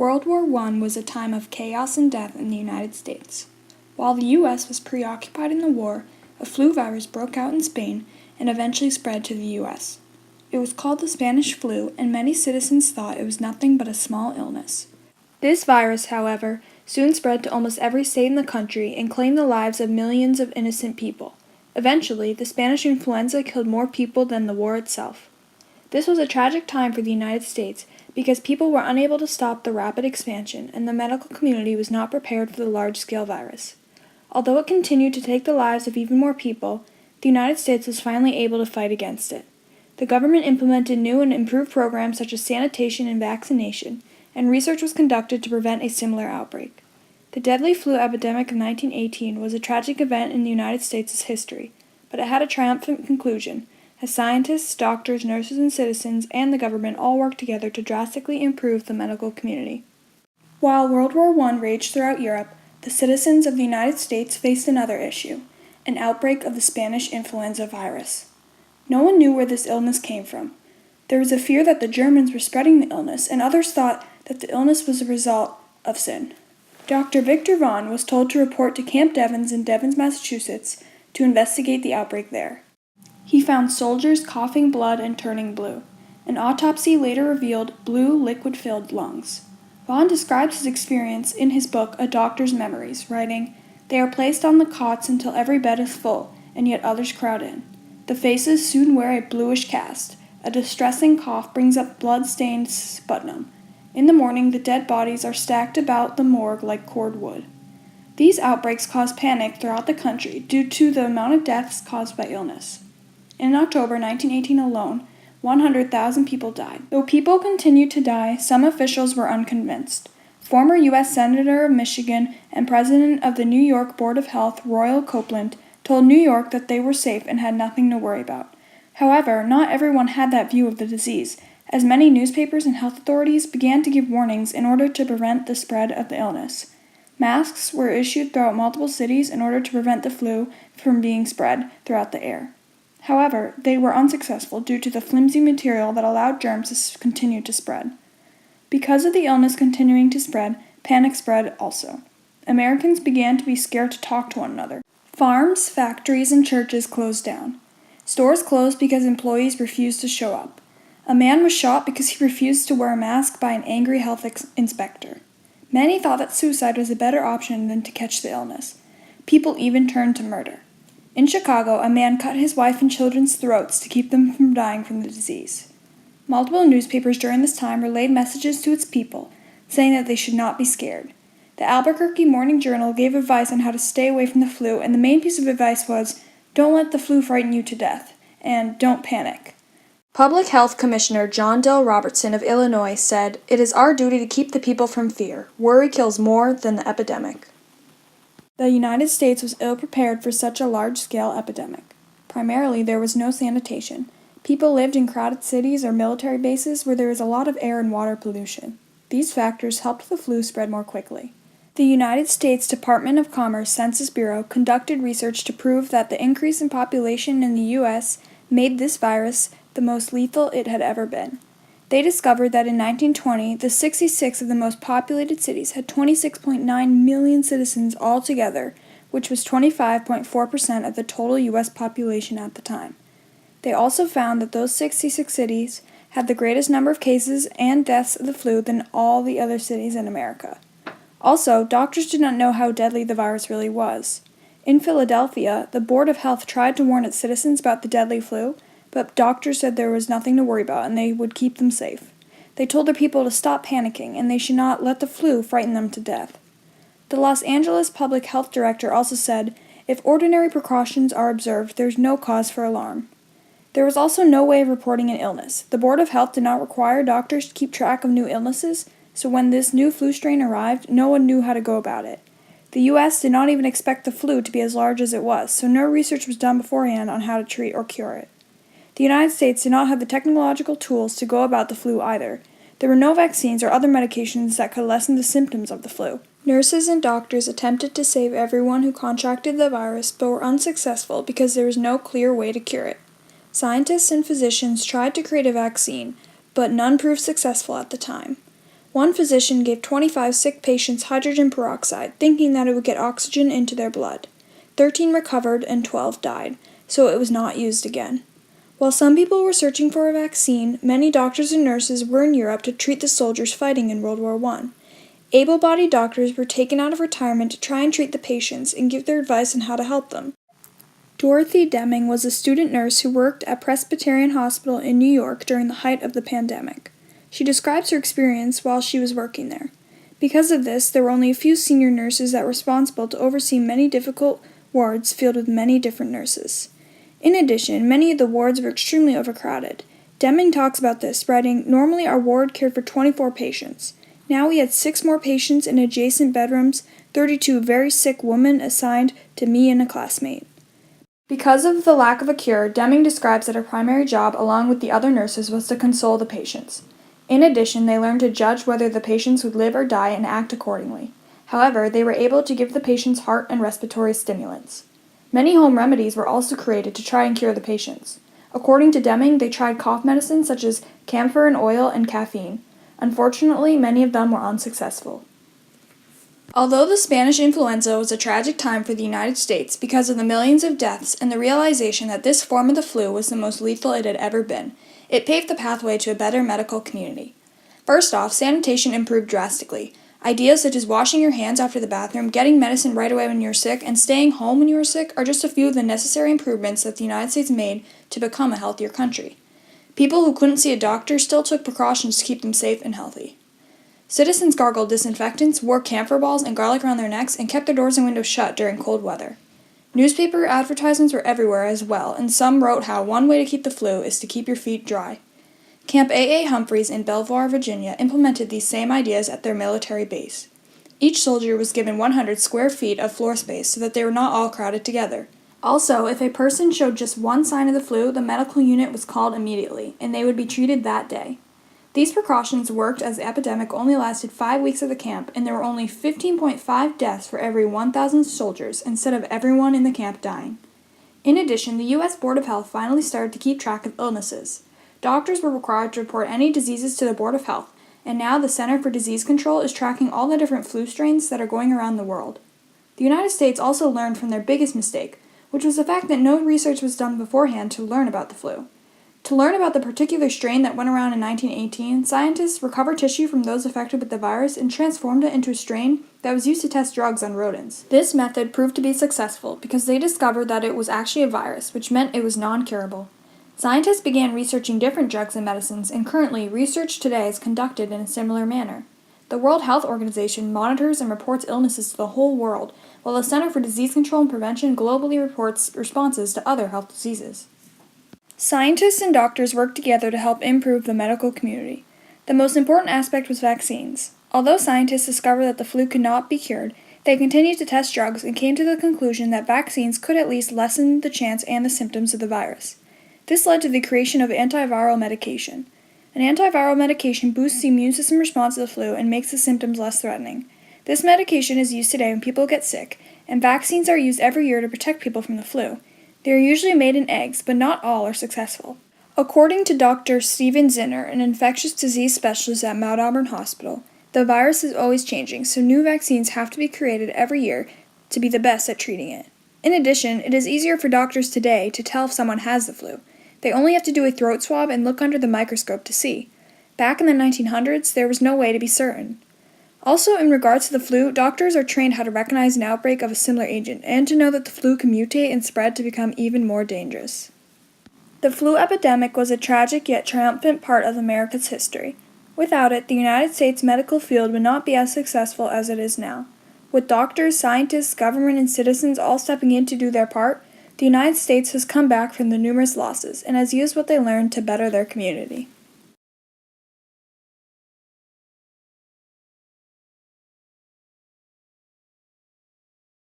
World War I was a time of chaos and death in the United States. While the U.S. was preoccupied in the war, a flu virus broke out in Spain and eventually spread to the U.S. It was called the Spanish flu, and many citizens thought it was nothing but a small illness. This virus, however, soon spread to almost every state in the country and claimed the lives of millions of innocent people. Eventually, the Spanish influenza killed more people than the war itself. This was a tragic time for the United States because people were unable to stop the rapid expansion, and the medical community was not prepared for the large-scale virus. Although it continued to take the lives of even more people, the United States was finally able to fight against it. The government implemented new and improved programs such as sanitation and vaccination, and research was conducted to prevent a similar outbreak. The deadly flu epidemic of 1918 was a tragic event in the United States' history, but it had a triumphant conclusion, as scientists, doctors, nurses, and citizens, and the government all worked together to drastically improve the medical community. While World War I raged throughout Europe, the citizens of the United States faced another issue, an outbreak of the Spanish influenza virus. No one knew where this illness came from. There was a fear that the Germans were spreading the illness, and others thought that the illness was a result of sin. Dr. Victor Vaughan was told to report to Camp Devens in Devens, Massachusetts, to investigate the outbreak there. He found soldiers coughing blood and turning blue. An autopsy later revealed blue, liquid-filled lungs. Vaughan describes his experience in his book A Doctor's Memories, writing, "They are placed on the cots until every bed is full, and yet others crowd in. The faces soon wear a bluish cast. A distressing cough brings up blood-stained sputum. In the morning, the dead bodies are stacked about the morgue like cord wood." These outbreaks caused panic throughout the country due to the amount of deaths caused by illness. In October 1918 alone, 100,000 people died. Though people continued to die, some officials were unconvinced. Former U.S. Senator of Michigan and President of the New York Board of Health, Royal Copeland, told New York that they were safe and had nothing to worry about. However, not everyone had that view of the disease, as many newspapers and health authorities began to give warnings in order to prevent the spread of the illness. Masks were issued throughout multiple cities in order to prevent the flu from being spread throughout the air. However, they were unsuccessful due to the flimsy material that allowed germs to continue to spread. Because of the illness continuing to spread, panic spread also. Americans began to be scared to talk to one another. Farms, factories, and churches closed down. Stores closed because employees refused to show up. A man was shot because he refused to wear a mask by an angry health inspector. Many thought that suicide was a better option than to catch the illness. People even turned to murder. In Chicago, a man cut his wife and children's throats to keep them from dying from the disease. Multiple newspapers during this time relayed messages to its people, saying that they should not be scared. The Albuquerque Morning Journal gave advice on how to stay away from the flu, and the main piece of advice was, "Don't let the flu frighten you to death," and "Don't panic." Public Health Commissioner John Dell Robertson of Illinois said, "It is our duty to keep the people from fear. Worry kills more than the epidemic." The United States was ill-prepared for such a large-scale epidemic. Primarily, there was no sanitation. People lived in crowded cities or military bases where there was a lot of air and water pollution. These factors helped the flu spread more quickly. The United States Department of Commerce Census Bureau conducted research to prove that the increase in population in the U.S. made this virus the most lethal it had ever been. They discovered that in 1920, the 66 of the most populated cities had 26.9 million citizens altogether, which was 25.4% of the total U.S. population at the time. They also found that those 66 cities had the greatest number of cases and deaths of the flu than all the other cities in America. Also, doctors did not know how deadly the virus really was. In Philadelphia, the Board of Health tried to warn its citizens about the deadly flu, but doctors said there was nothing to worry about and they would keep them safe. They told their people to stop panicking and they should not let the flu frighten them to death. The Los Angeles Public Health Director also said, "If ordinary precautions are observed, there is no cause for alarm." There was also no way of reporting an illness. The Board of Health did not require doctors to keep track of new illnesses, so when this new flu strain arrived, no one knew how to go about it. The U.S. did not even expect the flu to be as large as it was, so no research was done beforehand on how to treat or cure it. The United States did not have the technological tools to go about the flu either. There were no vaccines or other medications that could lessen the symptoms of the flu. Nurses and doctors attempted to save everyone who contracted the virus, but were unsuccessful because there was no clear way to cure it. Scientists and physicians tried to create a vaccine, but none proved successful at the time. One physician gave 25 sick patients hydrogen peroxide, thinking that it would get oxygen into their blood. 13 recovered and 12 died, so it was not used again. While some people were searching for a vaccine, many doctors and nurses were in Europe to treat the soldiers fighting in World War I. Able-bodied doctors were taken out of retirement to try and treat the patients and give their advice on how to help them. Dorothy Deming was a student nurse who worked at Presbyterian Hospital in New York during the height of the pandemic. She describes her experience while she was working there. Because of this, there were only a few senior nurses that were responsible to oversee many difficult wards filled with many different nurses. In addition, many of the wards were extremely overcrowded. Deming talks about this, writing, "Normally our ward cared for 24 patients. Now we had 6 more patients in adjacent bedrooms, 32 very sick women assigned to me and a classmate." Because of the lack of a cure, Deming describes that her primary job, along with the other nurses, was to console the patients. In addition, they learned to judge whether the patients would live or die and act accordingly. However, they were able to give the patients heart and respiratory stimulants. Many home remedies were also created to try and cure the patients. According to Deming, they tried cough medicines such as camphor and oil and caffeine. Unfortunately, many of them were unsuccessful. Although the Spanish influenza was a tragic time for the United States because of the millions of deaths and the realization that this form of the flu was the most lethal it had ever been, it paved the pathway to a better medical community. First off, sanitation improved drastically. Ideas such as washing your hands after the bathroom, getting medicine right away when you're sick, and staying home when you were sick are just a few of the necessary improvements that the United States made to become a healthier country. People who couldn't see a doctor still took precautions to keep them safe and healthy. Citizens gargled disinfectants, wore camphor balls and garlic around their necks, and kept their doors and windows shut during cold weather. Newspaper advertisements were everywhere as well, and some wrote how one way to keep the flu is to keep your feet dry. Camp A.A. Humphreys in Belvoir, Virginia, implemented these same ideas at their military base. Each soldier was given 100 square feet of floor space so that they were not all crowded together. Also, if a person showed just one sign of the flu, the medical unit was called immediately, and they would be treated that day. These precautions worked as the epidemic only lasted 5 weeks at the camp, and there were only 15.5 deaths for every 1,000 soldiers instead of everyone in the camp dying. In addition, the U.S. Board of Health finally started to keep track of illnesses. Doctors were required to report any diseases to the Board of Health, and now the Center for Disease Control is tracking all the different flu strains that are going around the world. The United States also learned from their biggest mistake, which was the fact that no research was done beforehand to learn about the flu. To learn about the particular strain that went around in 1918, scientists recovered tissue from those affected with the virus and transformed it into a strain that was used to test drugs on rodents. This method proved to be successful because they discovered that it was actually a virus, which meant it was non-curable. Scientists began researching different drugs and medicines, and currently, research today is conducted in a similar manner. The World Health Organization monitors and reports illnesses to the whole world, while the Center for Disease Control and Prevention globally reports responses to other health diseases. Scientists and doctors worked together to help improve the medical community. The most important aspect was vaccines. Although scientists discovered that the flu could not be cured, they continued to test drugs and came to the conclusion that vaccines could at least lessen the chance and the symptoms of the virus. This led to the creation of antiviral medication. An antiviral medication boosts the immune system response to the flu and makes the symptoms less threatening. This medication is used today when people get sick, and vaccines are used every year to protect people from the flu. They are usually made in eggs, but not all are successful. According to Dr. Steven Zinner, an infectious disease specialist at Mount Auburn Hospital, the virus is always changing, so new vaccines have to be created every year to be the best at treating it. In addition, it is easier for doctors today to tell if someone has the flu. They only have to do a throat swab and look under the microscope to see. Back in the 1900s, there was no way to be certain. Also, in regards to the flu, doctors are trained how to recognize an outbreak of a similar agent and to know that the flu can mutate and spread to become even more dangerous. The flu epidemic was a tragic yet triumphant part of America's history. Without it, the United States medical field would not be as successful as it is now. With doctors, scientists, government, and citizens all stepping in to do their part, the United States has come back from the numerous losses and has used what they learned to better their community.